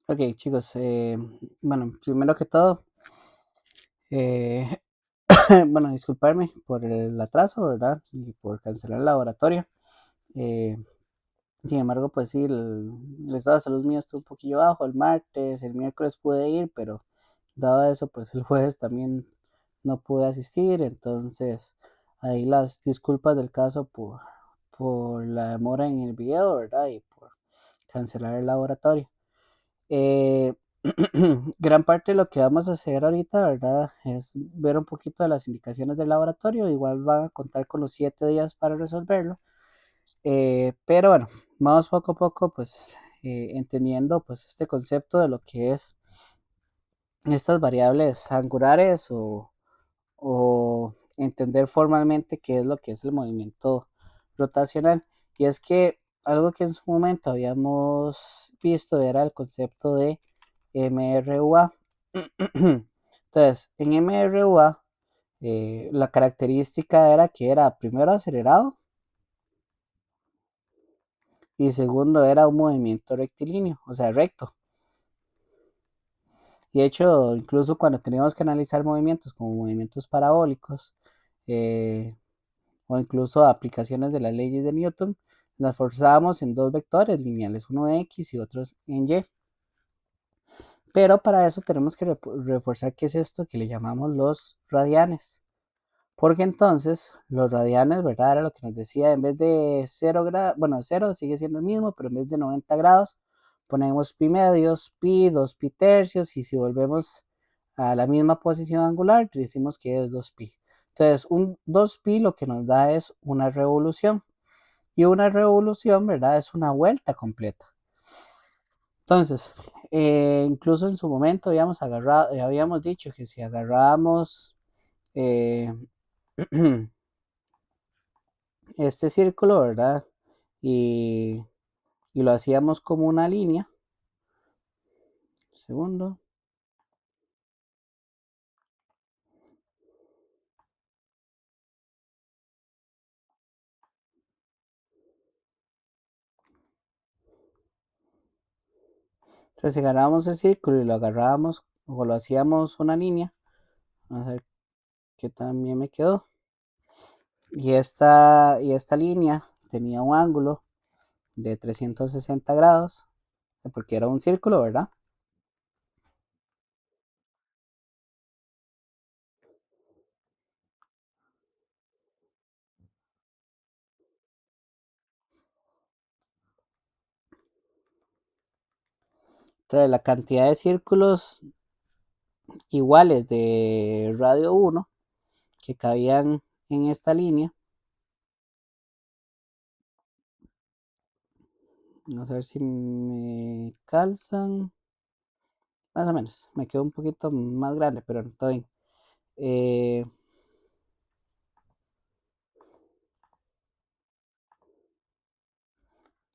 Ok, chicos, bueno, primero que todo, eh, bueno, disculparme por el atraso, ¿verdad? Y por cancelar el laboratorio. Eh, Sin embargo, pues sí, el estado de salud mío estuvo un poquillo bajo el martes, el miércoles pude ir, pero dado eso, pues el jueves también no pude asistir, entonces ahí las disculpas del caso por la demora en el video, ¿verdad? Y por cancelar el laboratorio. Eh, Gran parte de lo que vamos a hacer ahorita, ¿verdad? Es ver un poquito de las indicaciones del laboratorio. Igual van a contar con los 7 días para resolverlo. Pero bueno, vamos poco a poco, pues, entendiendo, pues, este concepto de lo que es estas variables angulares o entender formalmente qué es lo que es el movimiento rotacional. Y es que algo que en su momento habíamos visto era el concepto de MRUA. Entonces, en MRUA, la característica era que era primero acelerado y segundo era un movimiento rectilíneo, o sea, recto. Y de hecho, incluso cuando teníamos que analizar movimientos como movimientos parabólicos, eh, o incluso aplicaciones de las leyes de Newton, las forzábamos en dos vectores lineales, uno en X y otro en Y. Pero para eso tenemos que reforzar qué es esto que le llamamos los radianes. Porque entonces los radianes, ¿verdad? Era lo que nos decía, en vez de 0 grados, bueno, 0 sigue siendo el mismo, pero en vez de 90 grados ponemos pi medios, pi, 2 pi tercios, y si volvemos a la misma posición angular, decimos que es 2 pi. Entonces, un 2 pi lo que nos da es una revolución. Y una revolución, ¿verdad? Es una vuelta completa. Entonces, incluso en su momento habíamos dicho que si agarrábamos eh, este círculo, ¿verdad? Y, y lo hacíamos como una línea. Segundo. Entonces, si agarrábamos el círculo y lo agarrábamos o lo hacíamos una línea, vamos a ver qué también me quedó. Y esta línea tenía un ángulo de 360 grados, porque era un círculo, ¿verdad? Entonces, la cantidad de círculos iguales de radio 1 que cabían en esta línea, vamos a ver si me calzan, más o menos, me quedó un poquito más grande, pero todo bien. Eh,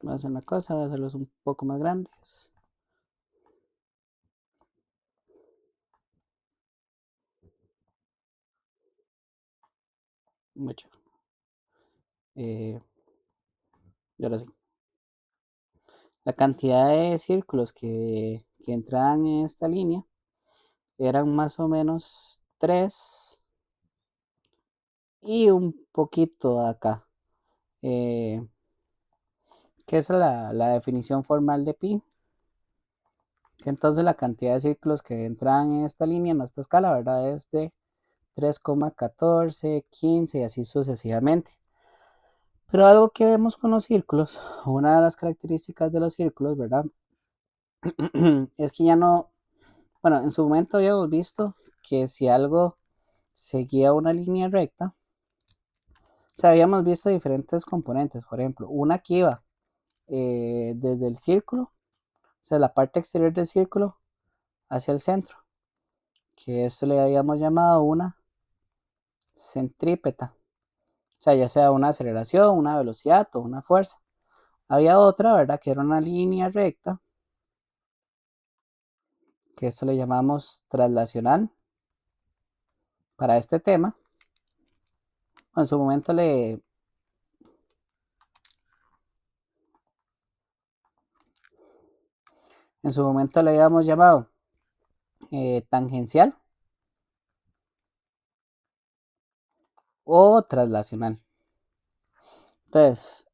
Voy a hacer una cosa, voy a hacerlos un poco más grandes, mucho. Eh, y ahora sí, la cantidad de círculos que entraban en esta línea eran más o menos 3 y un poquito acá, eh, que es la definición formal de pi, que entonces la cantidad de círculos que entran en esta línea, en esta escala, ¿verdad? Es de 3,14, 15 y así sucesivamente. Pero algo que vemos con los círculos, una de las características de los círculos, ¿verdad? Es que ya no, bueno, en su momento habíamos visto que si algo seguía una línea recta, o sea, habíamos visto diferentes componentes, por ejemplo, una que iba desde el círculo, o sea, la parte exterior del círculo hacia el centro, que esto le habíamos llamado una centrípeta, o sea, ya sea una aceleración, una velocidad o una fuerza. Había otra, ¿verdad? Que era una línea recta, que esto le llamamos traslacional para este tema. En su momento En su momento le habíamos llamado tangencial o traslacional. Entonces,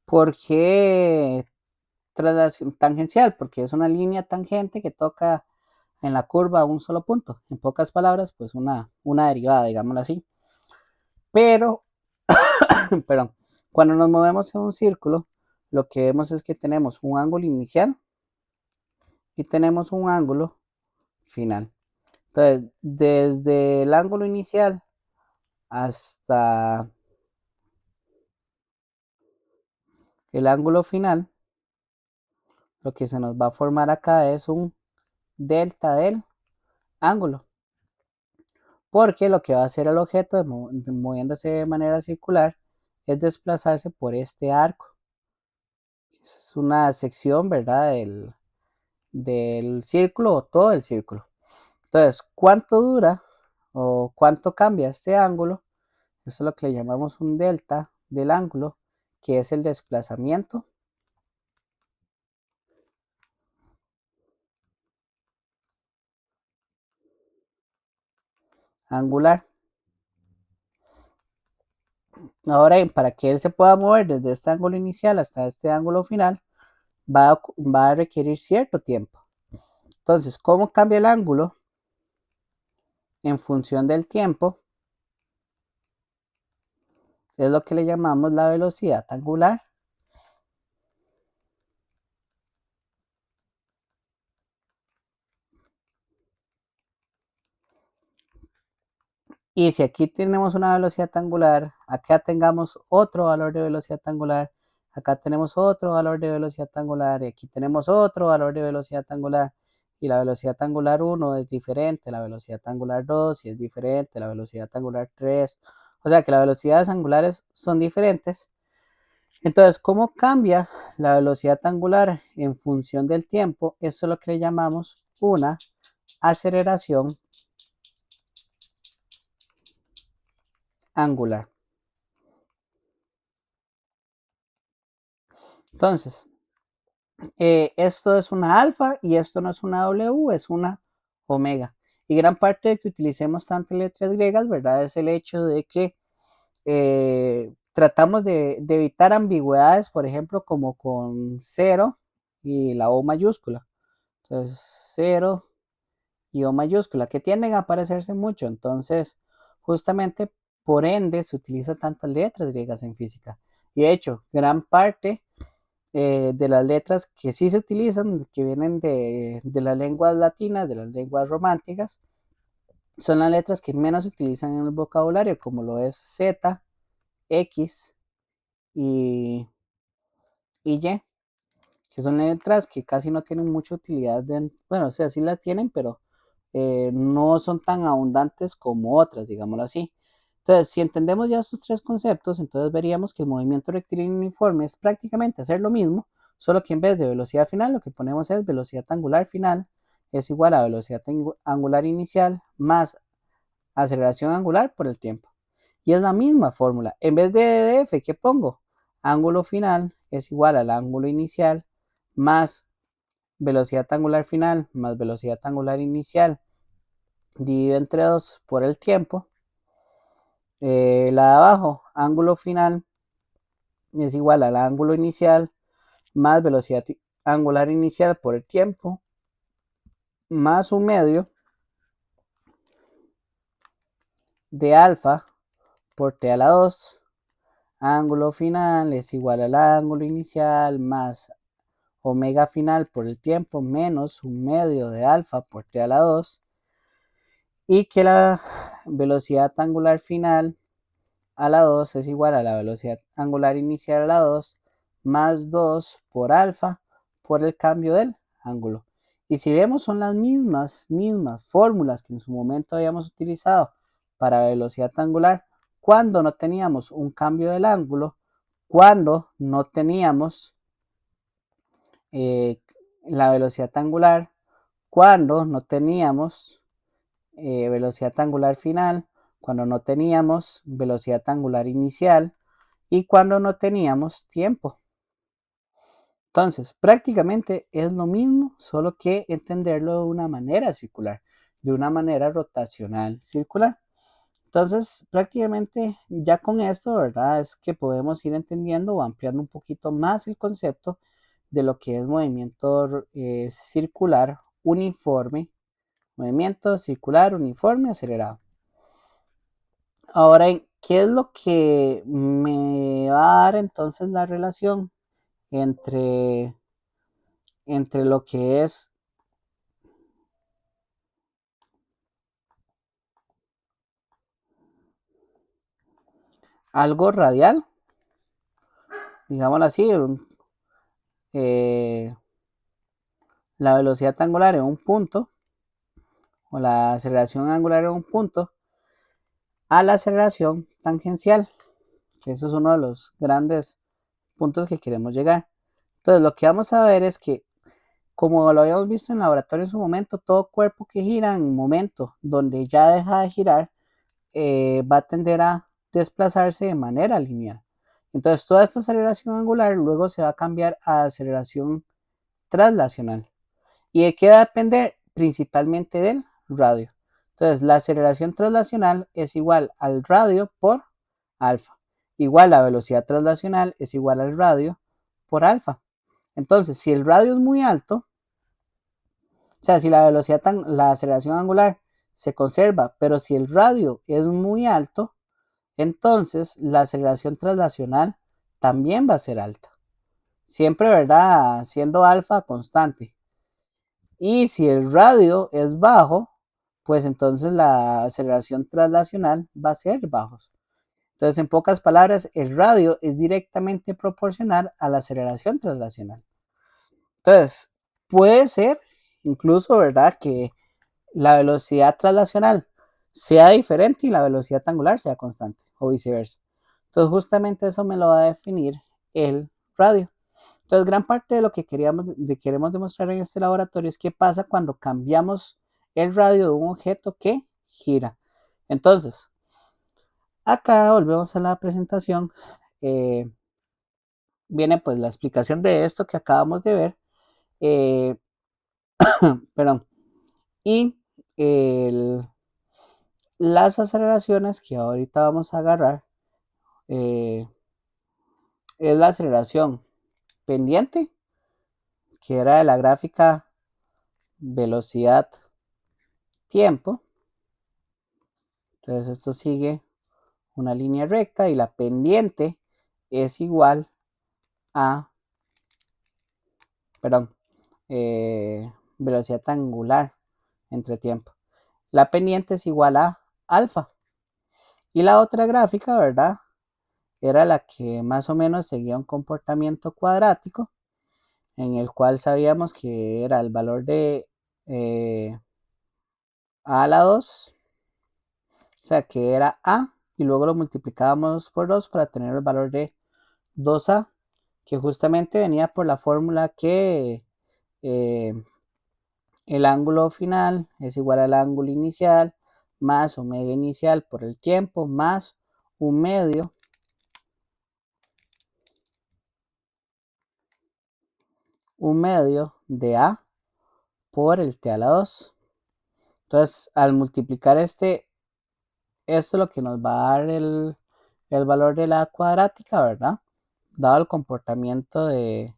¿por qué tangencial? Porque es una línea tangente que toca en la curva un solo punto. En pocas palabras, pues una derivada, digámoslo así. Pero, perdón, cuando nos movemos en un círculo, lo que vemos es que tenemos un ángulo inicial y tenemos un ángulo final. Entonces, desde el ángulo inicial hasta el ángulo final, lo que se nos va a formar acá es un delta del ángulo. Porque lo que va a hacer el objeto moviéndose de manera circular es desplazarse por este arco. Es una sección, ¿verdad? Del círculo o todo el círculo. Entonces, ¿cuánto dura o cuánto cambia este ángulo? Eso es lo que le llamamos un delta del ángulo, que es el desplazamiento angular. Ahora, para que él se pueda mover desde este ángulo inicial hasta este ángulo final, va a requerir cierto tiempo. Entonces, ¿cómo cambia el ángulo en función del tiempo? Es lo que le llamamos la velocidad angular. Y si aquí tenemos una velocidad angular, acá tengamos otro valor de velocidad angular, acá tenemos otro valor de velocidad angular, y aquí tenemos otro valor de velocidad angular, y la velocidad angular 1 es diferente, la velocidad angular 2 y es diferente, la velocidad angular 3, o sea que las velocidades angulares son diferentes. Entonces, ¿cómo cambia la velocidad angular en función del tiempo? Eso es lo que le llamamos una aceleración angular. Entonces, esto es una alfa y esto no es una W, es una omega. Y gran parte de que utilicemos tantas letras griegas, ¿verdad? Es el hecho de que tratamos de evitar ambigüedades, por ejemplo, como con 0 y la O mayúscula. Entonces, 0 y O mayúscula, que tienden a parecerse mucho. Entonces, justamente por ende se utiliza tantas letras griegas en física. Y de hecho, gran parte de las letras que sí se utilizan, que vienen de las lenguas latinas, de las lenguas románticas, son las letras que menos se utilizan en el vocabulario, como lo es Z, X y Y, que son letras que casi no tienen mucha utilidad. Bueno, o sea, sí las tienen, pero no son tan abundantes como otras, digámoslo así. Entonces, si entendemos ya estos tres conceptos, entonces veríamos que el movimiento rectilíneo uniforme es prácticamente hacer lo mismo, solo que en vez de velocidad final, lo que ponemos es velocidad angular final es igual a velocidad angular inicial más aceleración angular por el tiempo. Y es la misma fórmula. En vez de DF, ¿qué pongo? Ángulo final es igual al ángulo inicial más velocidad angular final más velocidad angular inicial dividido entre 2 por el tiempo. La de abajo, ángulo final, es igual al ángulo inicial más velocidad angular inicial por el tiempo más un medio de alfa por t a la 2. Ángulo final es igual al ángulo inicial más omega final por el tiempo menos un medio de alfa por t a la 2. Y que la velocidad angular final a la 2 es igual a la velocidad angular inicial a la 2 más 2 por alfa por el cambio del ángulo. Y si vemos son las mismas fórmulas que en su momento habíamos utilizado para velocidad angular cuando no teníamos un cambio del ángulo, cuando no teníamos eh, la velocidad angular, cuando no teníamos velocidad angular final, cuando no teníamos velocidad angular inicial y cuando no teníamos tiempo. Entonces, prácticamente es lo mismo, solo que entenderlo de una manera circular, de una manera rotacional circular. Entonces, prácticamente ya con esto, ¿verdad? Es que podemos ir entendiendo o ampliando un poquito más el concepto de lo que es movimiento circular uniforme, movimiento circular uniforme acelerado. Ahora, ¿qué es lo que me va a dar entonces la relación entre, entre lo que es algo radial, digámoslo así, eh, la velocidad angular en un punto o la aceleración angular en un punto a la aceleración tangencial, que eso es uno de los grandes puntos que queremos llegar. Entonces, lo que vamos a ver es que, como lo habíamos visto en laboratorio en su momento, todo cuerpo que gira en un momento donde ya deja de girar va a tender a desplazarse de manera lineal. Entonces, toda esta aceleración angular luego se va a cambiar a aceleración traslacional. ¿Y de qué va a depender? Principalmente del radio. Entonces, la aceleración traslacional es igual al radio por alfa. Igual la velocidad traslacional es igual al radio por alfa. Entonces, si el radio es muy alto, o sea, si la velocidad, la aceleración angular se conserva, pero si el radio es muy alto, entonces la aceleración traslacional también va a ser alta. Siempre, ¿verdad? Siendo alfa constante. Y si el radio es bajo, pues entonces la aceleración traslacional va a ser bajos. Entonces, en pocas palabras, el radio es directamente proporcional a la aceleración traslacional. Entonces, puede ser incluso, ¿verdad?, que la velocidad traslacional sea diferente y la velocidad angular sea constante o viceversa. Entonces, justamente eso me lo va a definir el radio. Entonces, gran parte de lo que queremos demostrar en este laboratorio es qué pasa cuando cambiamos el radio de un objeto que gira. Entonces, acá volvemos a la presentación. eh, Viene pues la explicación de esto que acabamos de ver. eh, Perdón. Y el- las aceleraciones que ahorita vamos a agarrar eh, es la aceleración pendiente, que era de la gráfica velocidad-tiempo. Entonces esto sigue una línea recta y la pendiente es igual a, perdón, velocidad angular entre tiempo. La pendiente es igual a alfa. Y la otra gráfica, ¿verdad? Era la que más o menos seguía un comportamiento cuadrático, en el cual sabíamos que era el valor de a la 2, o sea que era a, y luego lo multiplicábamos por 2 para tener el valor de 2a, que justamente venía por la fórmula que eh, el ángulo final es igual al ángulo inicial más omega inicial por el tiempo más un medio de a por el t a la 2. Entonces, al multiplicar esto es lo que nos va a dar el valor de la cuadrática, ¿verdad? Dado el comportamiento de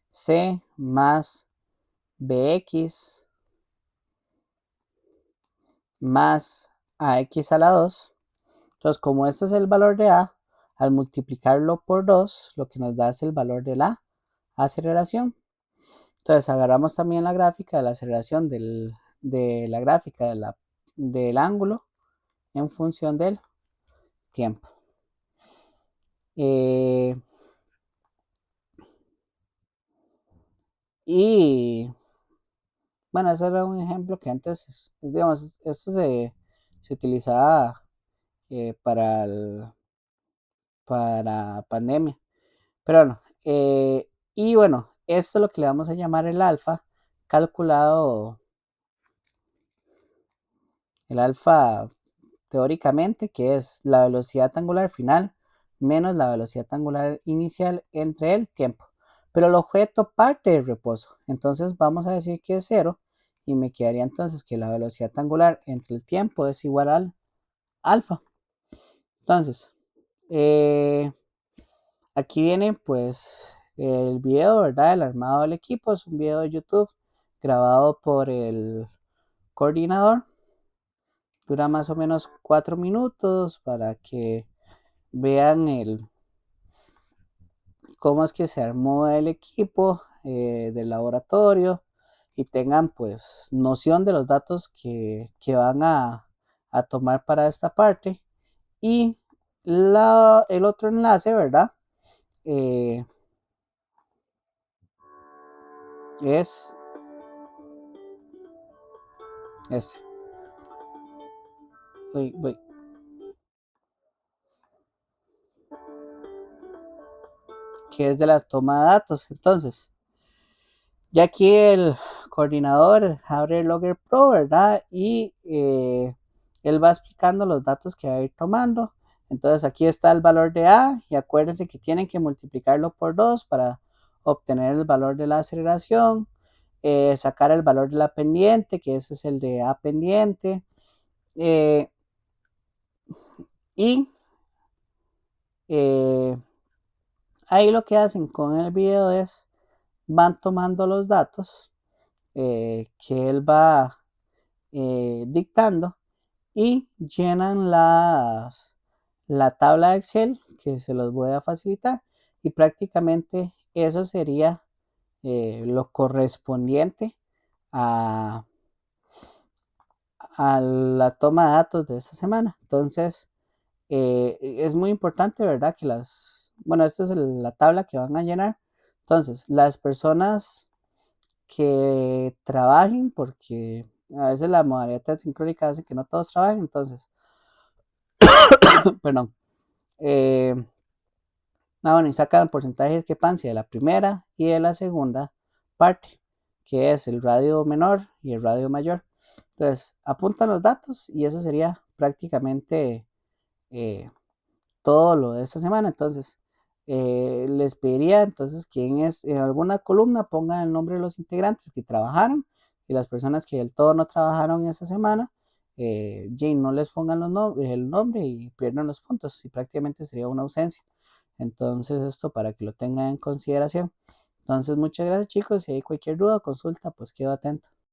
c más bx más ax a la 2. Entonces, como este es el valor de a, al multiplicarlo por 2, lo que nos da es el valor de la aceleración. Entonces, agarramos también la gráfica de la aceleración de la gráfica del ángulo en función del tiempo. Y bueno, ese era un ejemplo que antes, digamos, esto se utilizaba para, para pandemia. Pero bueno, y bueno, esto es lo que le vamos a llamar el alfa, calculado el alfa teóricamente, que es la velocidad angular final menos la velocidad angular inicial entre el tiempo. Pero el objeto parte del reposo. Entonces vamos a decir que es cero y me quedaría entonces que la velocidad angular entre el tiempo es igual al alfa. Entonces, eh, aquí viene pues el video, ¿verdad? El armado del equipo. Es un video de YouTube grabado por el coordinador. Dura más o menos 4 minutos para que vean cómo es que se armó el equipo del laboratorio y tengan pues noción de los datos que van a tomar para esta parte. Y el otro enlace, ¿verdad? Eh, es este. Uy, uy, que es de la toma de datos. Entonces, ya aquí el coordinador abre el Logger Pro, ¿verdad? Y él va explicando los datos que va a ir tomando. Entonces aquí está el valor de A y acuérdense que tienen que multiplicarlo por 2 para obtener el valor de la aceleración, sacar el valor de la pendiente, que ese es el de A pendiente, eh, y eh, ahí lo que hacen con el video es van tomando los datos que él va dictando y llenan la tabla de Excel que se los voy a facilitar y prácticamente eso sería lo correspondiente a, a la toma de datos de esta semana. Entonces, es muy importante, ¿verdad? Que bueno, esta es la tabla que van a llenar. Entonces, las personas que trabajen, porque a veces la modalidad sincrónica hace que no todos trabajen, entonces, perdón. Bueno, y sacan porcentajes que pasan de la primera y de la segunda parte, que es el radio menor y el radio mayor. Entonces, apuntan los datos y eso sería prácticamente eh, todo lo de esta semana. Entonces, les pediría entonces que en alguna columna pongan el nombre de los integrantes que trabajaron y las personas que del todo no trabajaron esa semana, Jane, no les pongan el nombre y pierden los puntos y prácticamente sería una ausencia. Entonces, esto para que lo tengan en consideración. Entonces, muchas gracias chicos. Si hay cualquier duda o consulta, pues quedo atento.